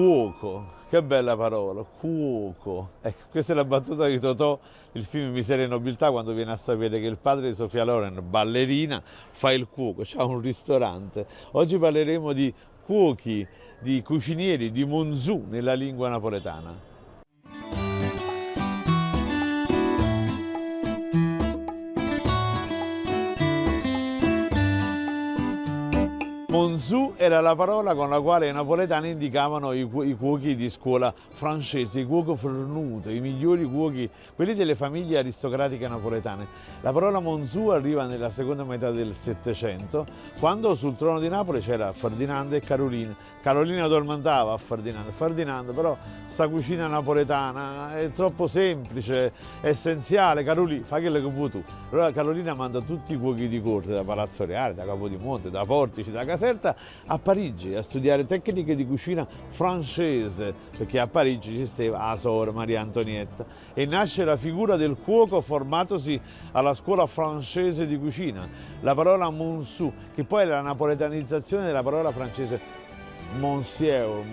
Cuoco, che bella parola, cuoco. Ecco, questa è la battuta di Totò, il film Miseria e Nobiltà, quando viene a sapere che il padre di Sofia Loren, ballerina, fa il cuoco, c'ha un ristorante. Oggi parleremo di cuochi, di cucinieri, di Monzù nella lingua napoletana. Monzù era la parola con la quale i napoletani indicavano i cuochi di scuola francese, i cuochi fornuti, i migliori cuochi, quelli delle famiglie aristocratiche napoletane. La parola Monzù arriva nella seconda metà del Settecento, quando sul trono di Napoli c'era Ferdinando e Carolina. Carolina addormentava a Ferdinando. Ferdinando, però, sta cucina napoletana è troppo semplice, essenziale. Carolina, fa quello che vuoi tu. Allora Carolina manda tutti i cuochi di corte, da Palazzo Reale, da Capodimonte, da Portici, da Caserta, a Parigi a studiare tecniche di cucina francese, perché a Parigi ci stava la Sor Maria Antonietta, e nasce la figura del cuoco formatosi alla scuola francese di cucina. La parola Monzù, che poi è la napoletanizzazione della parola francese Monsieur,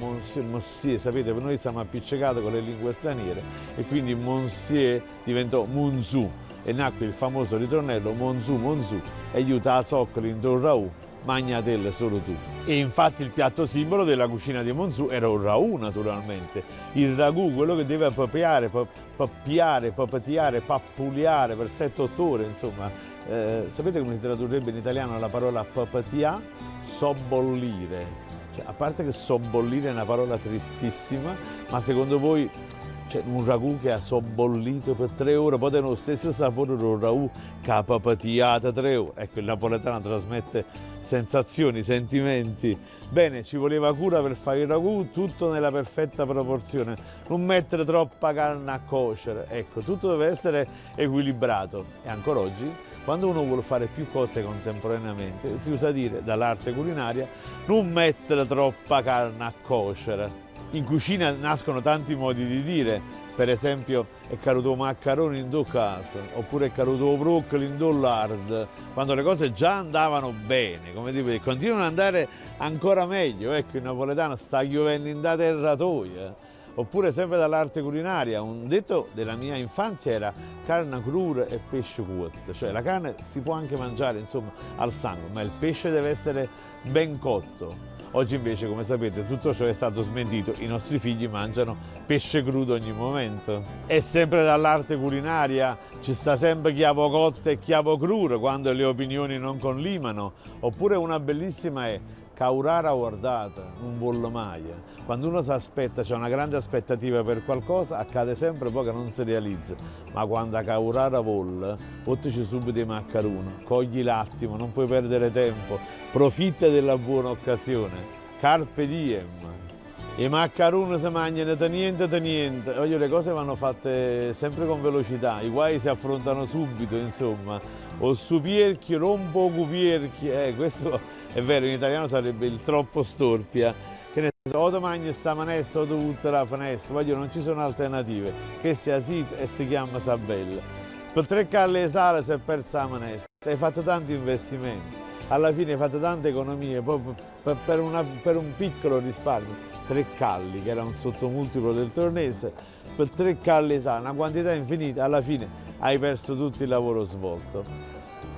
sapete, per noi siamo appiccicati con le lingue straniere e quindi Monsieur diventò Monzù e nacque il famoso ritornello Monzù, Monzù, e aiuta a zoccoli in un ragù, magnatelle solo tu. E infatti il piatto simbolo della cucina di Monzù era un ragù, naturalmente. Il ragù, quello che deve pappiare, pappuliare per 7-8 ore, insomma. Sapete come si tradurrebbe in italiano la parola papatià? Sobbollire. Cioè, a parte che sobbollire è una parola tristissima, ma secondo voi c'è un ragù che ha sobbollito per 3 ore, poi dello stesso sapore del ragù che ha papatiata 3 ore. Ecco, il napoletano trasmette sensazioni, sentimenti. Bene, ci voleva cura per fare il ragù, tutto nella perfetta proporzione. Non mettere troppa carne a cuocere, ecco, tutto deve essere equilibrato. E ancora oggi, quando uno vuole fare più cose contemporaneamente, si usa dire dall'arte culinaria non mettere troppa carne a cuocere. In cucina nascono tanti modi di dire, per esempio è caduto maccherone in due case, oppure è caduto broccoli in due lard, quando le cose già andavano bene, come dire, continuano ad andare ancora meglio. Ecco, in napoletano sta piovendo in da terratoia. Oppure sempre dall'arte culinaria, un detto della mia infanzia era carne cruda e pesce cotto, cioè la carne si può anche mangiare, insomma, al sangue, ma il pesce deve essere ben cotto. Oggi invece, come sapete, tutto ciò è stato smentito, i nostri figli mangiano pesce crudo ogni momento. E sempre dall'arte culinaria ci sta sempre chiavo cotto e chiavo crudo quando le opinioni non collimano, oppure una bellissima è caurara guardata, non vuole mai. Quando uno si aspetta, c'è una grande aspettativa per qualcosa, accade sempre poi che non si realizza. Ma quando caurara vuole, ottici subito i maccheroni, cogli l'attimo, non puoi perdere tempo, profitta della buona occasione. Carpe diem. I maccheroni si mangiano da niente. Voglio, le cose vanno fatte sempre con velocità, i guai si affrontano subito, insomma. O su pierchio, non poco pierchio, questo è vero, in italiano sarebbe il troppo storpia. Che ne so, o ti mangi sta manestra o ti butta la finestra, voglio, non ci sono alternative. Che sia sito e si chiama Sabella. Per 3 calli di sale si è persa la manestra, hai fatto tanti investimenti, alla fine hai fatto tante economie, poi per un piccolo risparmio. 3 calli, che era un sottomultiplo del tornese, per 3 calli di sale, una quantità infinita, alla fine hai perso tutto il lavoro svolto.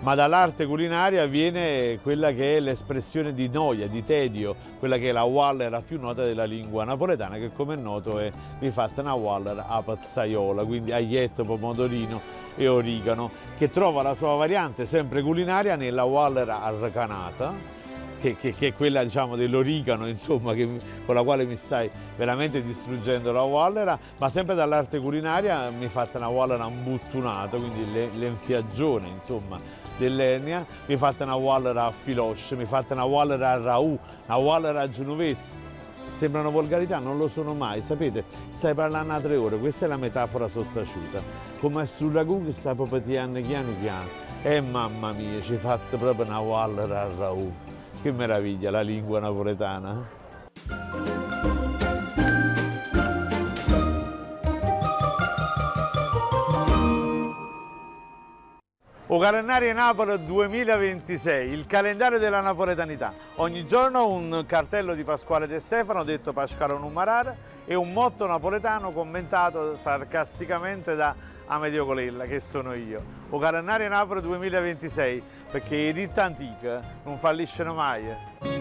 Ma dall'arte culinaria viene quella che è l'espressione di noia, di tedio, quella che è la wallera più nota della lingua napoletana, che come è noto è fatta una wallera a pazzaiola, quindi aglietto, pomodorino e origano, che trova la sua variante sempre culinaria nella wallera arracanata, che è quella, diciamo, dell'origano, insomma, con la quale mi stai veramente distruggendo la wallera, ma sempre dall'arte culinaria mi fatta una wallera imbuttunata, quindi l'enfiaggione, insomma, dell'Etnia, mi fatta una wallera a filosce, mi fatta una wallera a raù, una wallera a genovese. Sembrano volgarità, non lo sono mai, sapete, stai parlando a 3 ore, questa è la metafora sottaciuta, come sul ragù che sta papatiando piano piano, mamma mia, ci fatta proprio una wallera a raù. Che meraviglia la lingua napoletana. O calendario Napoli 2026, il calendario della napoletanità. Ogni giorno un cartello di Pasquale De Stefano, detto Pasquale Numarare, e un motto napoletano commentato sarcasticamente da Amedeo Colella, che sono io. O calendario Napoli 2026, perché i ritti antichi non falliscono mai.